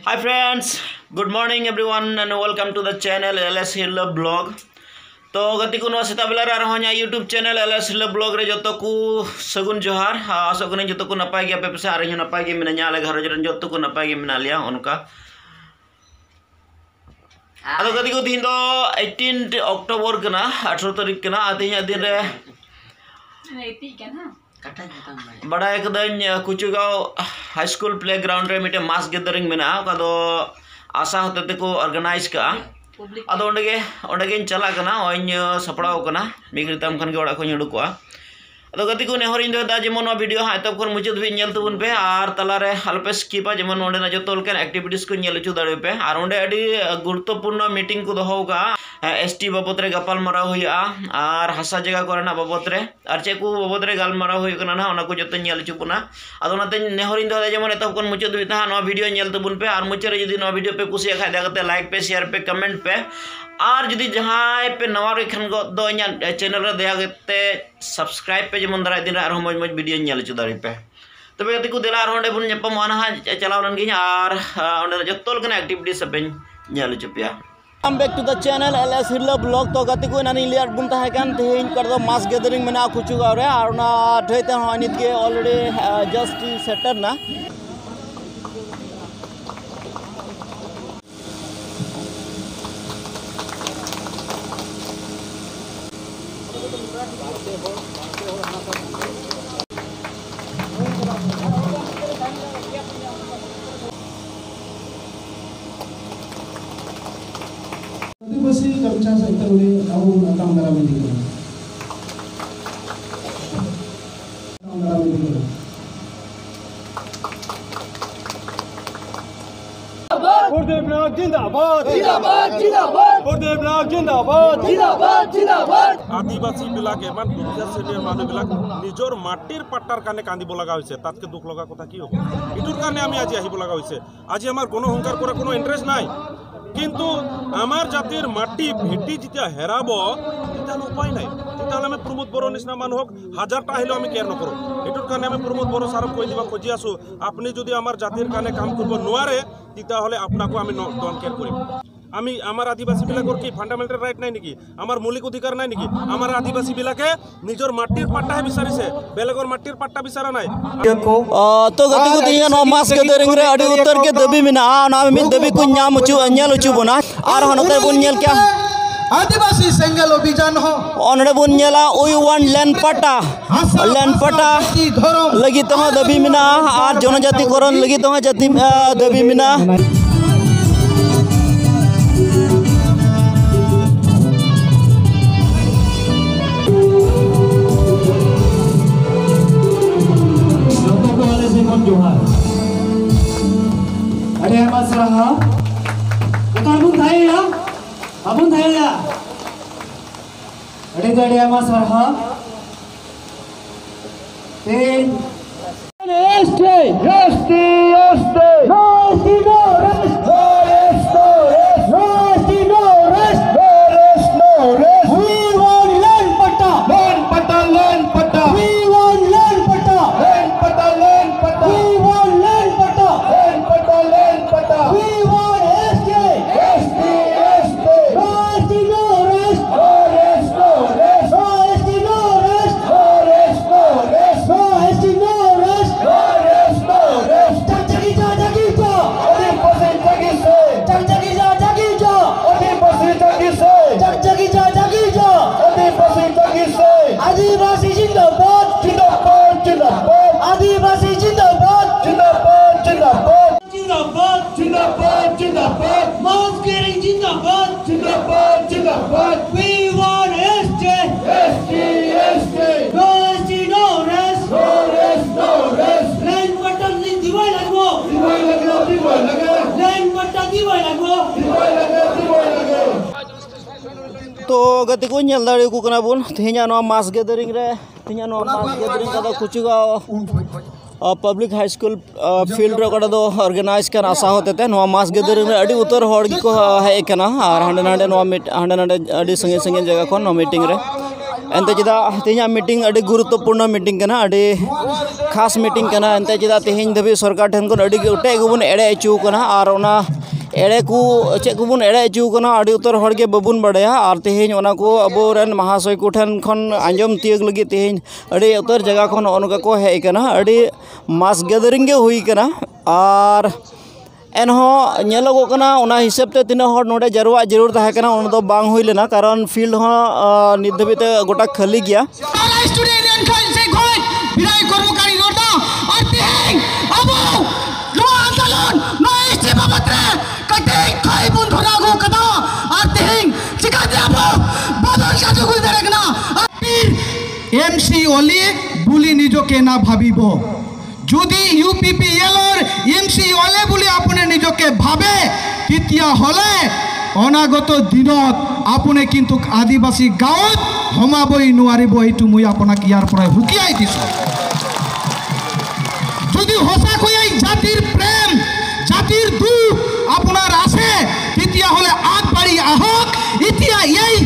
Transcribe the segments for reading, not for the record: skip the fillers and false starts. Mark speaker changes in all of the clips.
Speaker 1: Hi friends, good morning everyone and welcome to the channel LS Hilla Blog. तो गति को सेता बेला रे YouTube channel LS Hilla Blog रे जतो को सगुन जोहार आसो कने जतो को नपाय गया पे आर हूँ नपाय गे मिना आले घर रन जतो को नपाय गे मिना लिया उनका अदो गति को दिन दो 18 अक्टूबर कना 18 तारीख कना आते दिन रे बड़ा एक दिन कुचुगांव हाई स्कूल प्ले ग्राउंड रे मिटे मास गैदरिंग मेना का आशा होते को ऑर्गेनाइज का अदो ओंडे चला कना ओइन सपड़ाव कना मिगरी तम खन के ओड़ा को उडुकोआ अदो गति को नेहरिन दा जेमन वीडियो हा तब खन मुचाद भी नेल तबुन पे आर तलारे हलपे स्किपा जेमन ओंडे ना जतो लकन एक्टिविटीज को नेल चु दाड़े पे आर ओंडे अडी गुरुत्वपूर्ण मीटिंग को दोहो का एसटी बाबत रे गपाल माराव हुआ और हसा जगह कोरेना बाबत रे और चे को बाबत रे गालमाराव हुई कना ना ओना को जतो नेल चुपुना अदो नाते नेहरिन दा जेमन तब खन मुचाद भी ता नो वीडियो नेल तबुन पे और मुचे रे जदी नो वीडियो पे कुसिया खाय दागते लाइक पे शेयर पे कमेंट पे और जुदी जहाँ पे नवा रेखन दो चैनल रे दयाते सब्सक्राइब पे जेमन दारा दिन आरो मज वीडियो नेल चु दाड़ी पे तबे गति को देला आरो ओंडे बुन नेपम आना चलाव लन गिन और ओंडे जतो लकन एक्टिविटी सब नेल चु पिया Welcome back to the channel LS Hilla Blog तो गति को नानी लिया बुन ताहे कान तेहिन कर दो मास गैदरिंग मेना कुचुगाव रे और ना ठेते हानित के ऑलरेडी जस्ट सेटर ना
Speaker 2: आदिवासी कर्मचारी संहिता रे अब काम करा में दिखे
Speaker 3: गुरुदेवनाथ जिंदाबाद जिंदाबाद जिंदाबाद गुरुदेवनाथ जिंदाबाद जिंदाबाद जिंदाबाद आदिवासी बिलाक एमान दुनिया सिनियर माने बिलाक निजोर माटिर पाट्टार काने कांदिब লাগা হইছে তাতকে দুখ লগা কথা কি হবে ইটুর কারণে আমি আজি আহিব লাগা হইছে আজি আমার কোনো হুঙ্কার করা কোনো ইন্টারেস্ট নাই কিন্তু আমার জাতির মাটি ভেটি যেতিয়া হেরাব তেতিয়াহ'লে উপায় নাই তেতিয়াহ'লে আমি প্রমোদ বড় নিচিনা মানুহক হাজারটা আহিলেও আমি কেয়ার নকৰোঁ এইটোৰ কাৰণে আমি প্রমোদ বড় ছাৰক কৈ দিব খুজি আছো আপুনি যদি আমার জাতির কাৰণে কাম কৰিব নোৱাৰে তেতিয়াহ'লে আপোনাকো আমি ডন কেয়ার কৰিম আমি আমার আদিবাসী বিলাকৰ কি ফান্ডামেন্টাল রাইট নাই নেকি আমার মৌলিক অধিকার নাই নেকি আমার আদিবাসী বিলাকে নিজর মাটির পাট্টাহে বিচাৰিছে বেলেগৰ মাটিৰ পাট্টা বিচাৰা নাই
Speaker 1: तो गति को दिया नो मास गैदरिंग रे अडी उत्तर के दबी मिना ना मिन दबी को न्याम चु अन्यल चु बना और हनते बुन नेल क्या
Speaker 2: आदिवासी सेंगल अभियान हो
Speaker 1: ओनडे बुन नेला ओय वन लैंड पट्टा लगी तो दबी मिना और जनजाति करण लगी तो जाति दबी मिना
Speaker 2: जोहार अरे मसरहा उतारबुन थाया अबुन थाया अरे मसरहा तीन एस्टे एस्टे एस्टे रोस्टी नो रेस्ट रोस्टी no rest we want land patta we want land patta We want land pata. We want SK. No ST, no rest. No ST, no rest. No ST, no rest. Jagi ja. Adivasi jindabad. Adivasi jindabad. Jindabad. Mass getting jindabad. We want SJ. No ST, no rest. Land patta divide lagbo. Land patta divide lagbo. तो गति को nail दाड़ी को कना बुन तेहिया no मास gathering रे तेहिया no मास gathering का कुचुगांव public high school field रे कड़ा दो ऑर्गेनाइज कर आशा होते थे नो मास गैदरिंग रे अडी उतर हड़ को है कना और हांडे नांडे नो हांडे नांडे अडी संगे जगह को नो मीटिंग रे एंते चेदा तेहिया मीटिंग अड़ी गुरुत्वपूर्ण मीटिंग कना अड़ी खास मीटिंग कना एंते चेदा तेहिं धबी सरकार ठेन को अड़ी गोटे गुबुन एड़े अचू कना और ओना एड़े को चेक गुबुन एड़े अचू कना अड़ी उतर हर के बबुन बड़ाया और तेहिं ओना को अबो रेन महाशय को ठेन खन आंजम तियग लगी तेहिं अड़ी उतर जगह खन ओनका को हे कना अड़ी मास गैदरिंग के हुई कना और एनहो नेलोगो कना ओना हिसाब ते तीना हर नोडे जरवा जरूर ताहे कना ओना दो बांग हुई लेना कारण फील्ड हो नित धबिते गोटा खाली गया
Speaker 4: स्टूडेंट एन खान से खोय बिराय कर्मकारी रोडा और तेहें अबो नो आंदोलन नो इस्ते बाबतरे कटे खाई बुन धरा गो कदा और तेहें चिका दे अबो बदल साजो गुल देरकना एमसी ओली बुली निजो के ना भाबिबो যদি ইউপিপিএলৰ এমসি ওলে বুলি আপুনি নিজকে ভাবে তেতিয়া হলে অনাগত দিনত আপুনি কিন্তু আদিবাসী গাঁৱত সমাবই নোৱাৰিব এইটো মই আপোনাক ইয়াৰ পৰা হুকিয়াই দিছোঁ যদি হসাকৈ জাতিৰ প্ৰেম জাতিৰ দুখ আপোনাৰ আছে তেতিয়া হলে আগবাঢ়ি আহক এতিয়া এই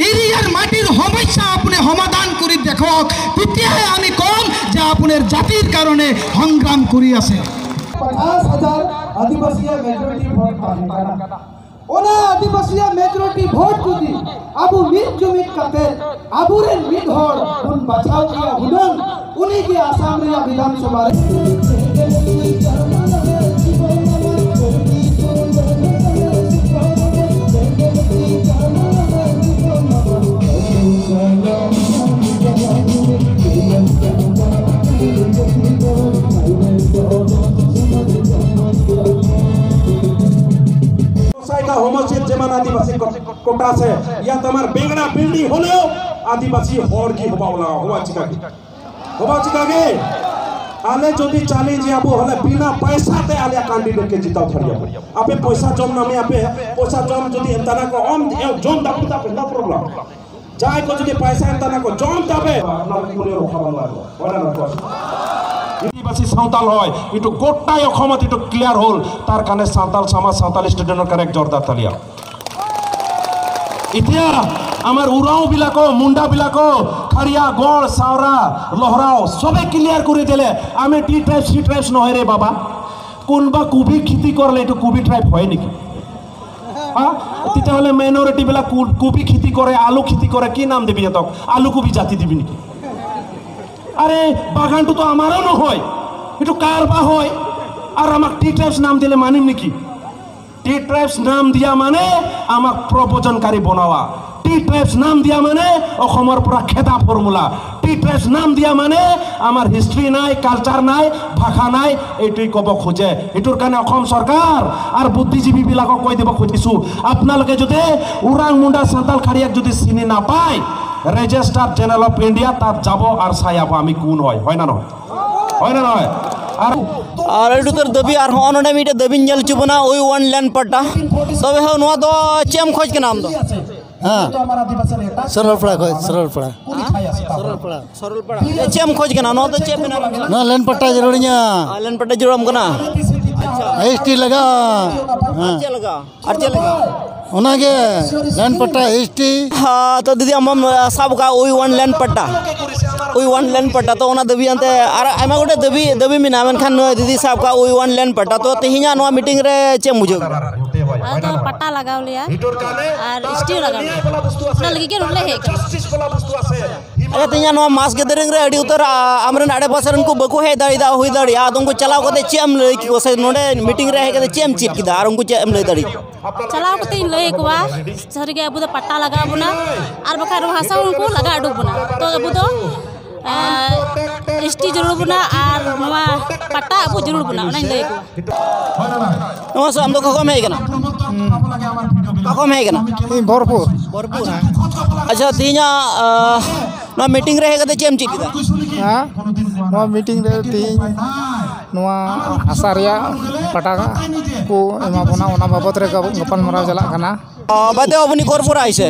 Speaker 4: এরিয়ার মাটির সমস্যা আপনি সমাধান করে দেখক তেতিয়াহে আমি কম যে আপনার জাতির কারণে সংগ্রাম করি আছে
Speaker 5: 50,000 আদিবাসীয়া মেজরিটি ভোট পাইকানা ওনা আদিবাসীয়া মেজরিটি ভোট যদি আবু মিট জমিট কাতে আবুরে মিট হর উন বাঁচাও কিয়া হুনং উনি কি আসাম রিয়া বিধানসভা
Speaker 3: होमोसेट जेमान आदिवासी कोटा से या तमार बेंगड़ा बिल्डिंग होले आदिवासी होड़ की होवा चिकागे आले जदि चाली जे आबो हले बिना पैसा ते आले कैंडिडेट के जिताव थरिया आपे पैसा जम नामे आपे पैसा जम जदि एंताना को ओम जम दापु तापे नो प्रॉब्लम जाय को जदि पैसा एंताना को जम तापे ना कोले रखा बाला ओना ना को आदिवासी सावताल হয় এটু গোটাই অসমত এটু ক্লিয়ার হল তার কারণে সাঁওতাল সমাজ সাঁওতাল স্টুডেন্টৰ কাৰণে এক জোৰদাৰ তালিয়া এতিয়া আমাৰ উৰাও বিলাকো মুন্ডা বিলাকো খাৰিয়া গড় সাওরা লহরাও সবে ক্লিয়ার করে দিলে আমি টি টাইপ সি টাইপস নহয় রে বাবা কোনবা কুবি খেতি করলে এটু কুবি টাইপ হয় নাকি হ্যাঁ তেতিয়াহলে মাইনরিটি বিলাক কুবি খেতি করে আলু খেতি করে কি নাম দিবি এতক আলু কুবি জাতি দিবি নাকি আরে বাগানটো তো আমারও নহয় এটু কারবা হয় আর আমাক টি টাইপস নাম দিলে মানিম নাকি টি টাইপস নাম দিয়া মানে আমাক প্রবচনকারী বনাওয়া টি টাইপস নাম দিয়া মানে অসমৰ পৰা খেদা ফর্মুলা টি টাইপস নাম দিয়া মানে আমার হিস্ট্রি নাই কালচার নাই ভাষা নাই এইটোই কব খোজে এটোর কারণে অসম সরকার আর বুদ্ধিজীবী বিলাকক কই দিব খুজিছো আপোনালোকে যদি উৰাং মুন্ডা সাঁওতাল খাৰিয়াক যদি চিনি না পায় রেজিস্টার জেনারেল অফ ইন্ডিয়া তাত যাব আর চাইব আমি কোন হয় না নহয় হয় না নহয়
Speaker 2: और अडुतर दबी और होनोडे मीटे दबी जल चुबना ओई वन लैंड पट्टा तबे हो नोआ दो चेम खोज के नाम दो हां सरलपड़ा चेम खोज के नाम नो तो चेम ना लैंड पट्टा जरूरिया लैंड पट्टा जरूरम कना एसटी लगा हां अर्चे लगा ओनागे लैंड पट्टा एसटी हां तो दीदी हम सब का ओई वन लैंड पट्टा तो ओना दबी अंते आर आमा गोटे दबी मिना मेन खान दीदी साहब का ओई वन लैंड पट्टा तो तेहिया नो मीटिंग रे चे मुझे
Speaker 6: तो पट्टा लगाव लिया और स्टील लगाव ना लगी के रुले है
Speaker 2: अरे तेहिया नो मास गैदरिंग रे अडी उतर आमरन आडे पासरन को बको है दाड़ी दा हुई दाड़ी आ तुमको चलाव कते चेम लई की ओसे नोडे मीटिंग रे है कते चेम चिप की दार उनको चेम लई दाड़ी
Speaker 6: चलाव कते लई कोवा सरी के अबु तो पट्टा लगाव बुना और बका भाषा उनको लगा अडु बुना तो अबु तो एसटी जरूर बुना और नवा पट्टा अबु जरूर बुना ओना लई को
Speaker 2: नवा सो हम तो कम है कना भरपूर अच्छा तीना नो मीटिंग रे कते चेम चिप की
Speaker 7: हां नो मीटिंग रे तीन नवा आशा रिया पट्टा को एमा बना ओना बाबत रे गपन मराव चला कना
Speaker 2: बाते अपनी कोरपुर आइसे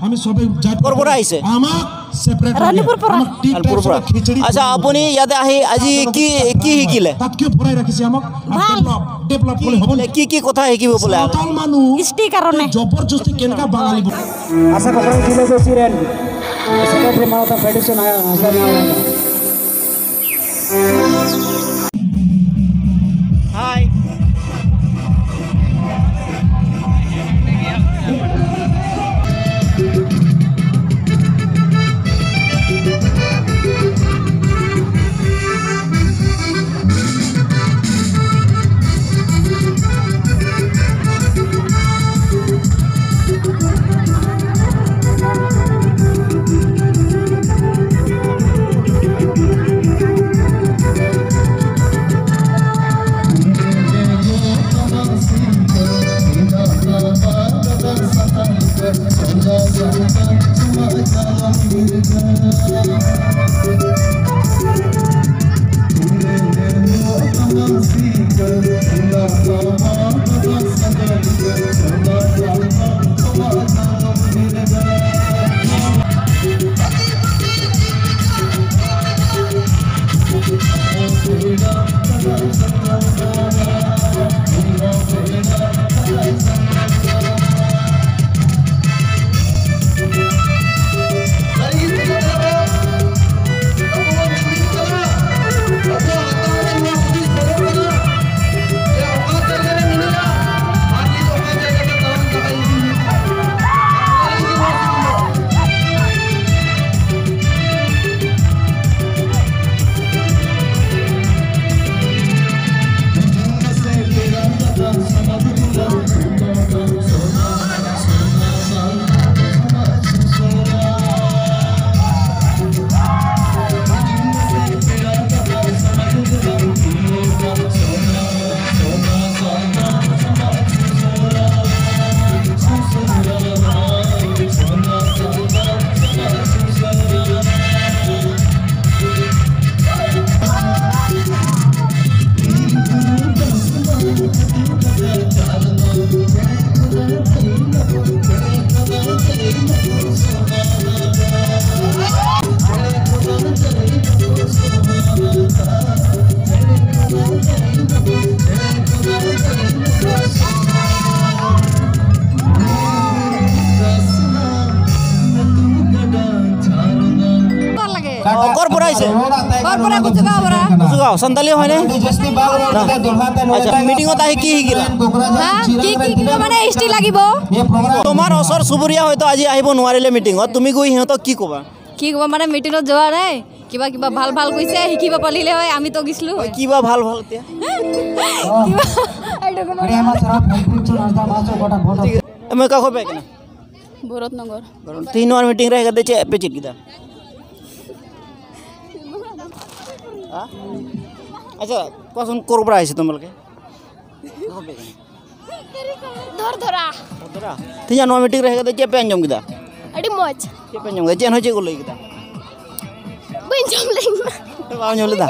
Speaker 3: আমি সবে জাত
Speaker 2: कोरपुर आइसे
Speaker 3: আমার সেপারেট
Speaker 6: रानीपुर पर
Speaker 2: अच्छा अपनी यादे आही আজি কি হিকিলে
Speaker 3: তাতকে ভৰাই ৰাখিছে আমাক ডেভেলপ কৰি হ'ব
Speaker 2: কি কথা হিকিব বলে
Speaker 3: সাঁওতাল মানুহ
Speaker 6: स्टी कारण
Speaker 3: জবরদস্তি কেনকা বাঙালি
Speaker 5: আশা করেন ফিলোসফি রেন सेक्रेटरी माता पेटिशन आया
Speaker 2: हाय कुचुगाव संताली होने अच्छा मीटिंग होता है की गिला
Speaker 6: माने एसटी লাগিব
Speaker 2: তোমার অসর সুবুরিয়া হয়তো আজি আহিব নোৱাৰিলে মিটিং তুমি গৈ হিহঁতক কি ক'বা
Speaker 6: মানে মিটিংত যোৱা নাই কিবা কিবা ভাল ভাল কৈছে শিকিব পাৰিলে হয় আমি তো গিছলো
Speaker 2: কিবা ভাল ভাল এতিয়া मैं का खोबे केना
Speaker 6: भरत नगर
Speaker 2: तीन और मीटिंग रहेगा दे चे पे चिट गिदा अच्छा क्वेश्चन कोरबरा है तुम के
Speaker 6: धरा
Speaker 2: तीन और मीटिंग रहेगा दे चे पे अंजम गिदा
Speaker 6: अड़ी मौज
Speaker 2: चे पे अंजम चे हो चे को लई गिदा
Speaker 6: बंजम लेना
Speaker 2: तो बाव लेदा